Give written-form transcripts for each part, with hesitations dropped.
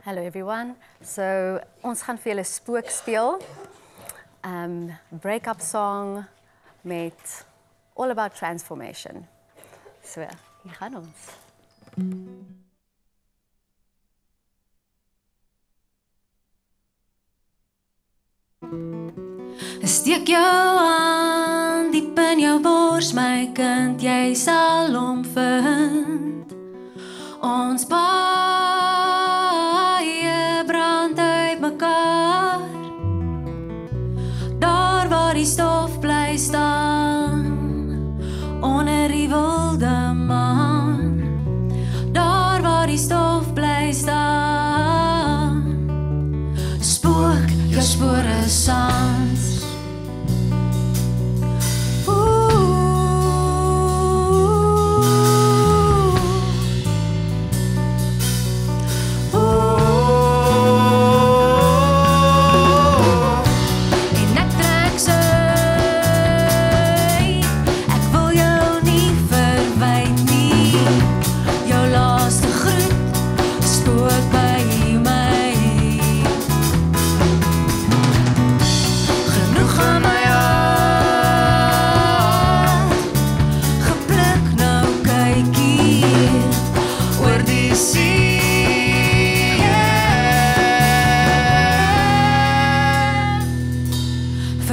Hello everyone. So ons gaan vir julle spook speel. Break-up song met all about transformation. So hier gaan ons. Steek jou aan diep in jou bors, my kind, jy sal hom vind. Ons baie brand uit mekaar, daar waar die stof bly staan, onder die wilde maan, daar waar die stof bly staan, spook jou spore sans.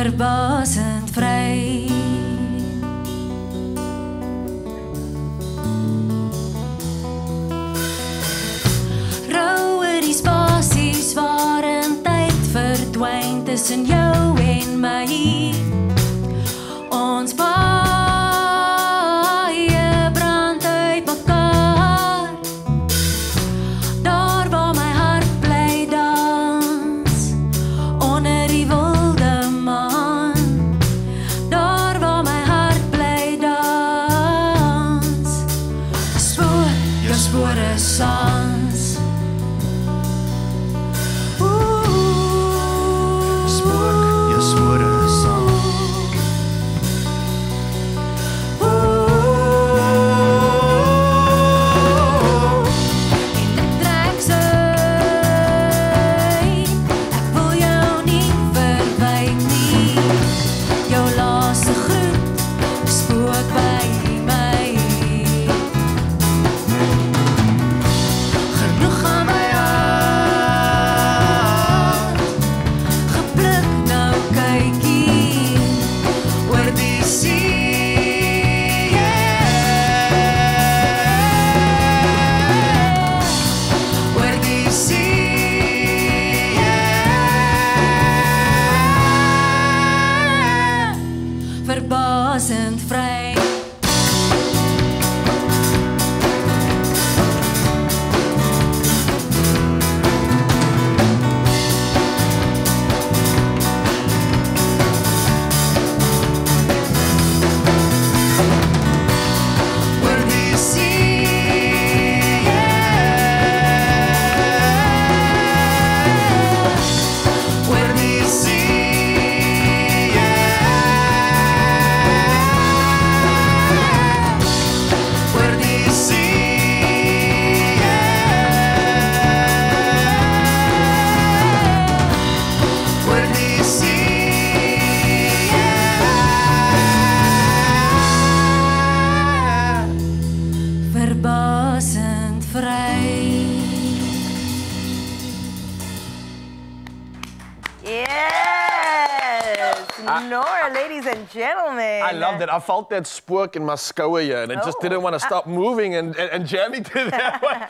Verbasend vry. Rou oor die spasies waarin tyd verdwyn tussen jou en my. Ons baie brand uit mekaar, daar waar my hart bly dans, onder die wilde maan, daar waar my hart bly dans, spoor jou spore sans. Spook jou spore sans. Verbasend vry. Verbasend vry. Yes! Nora, ladies and gentlemen. I loved it. I felt that spook in my skoue here, and it just didn't want to stop moving and jamming to that one.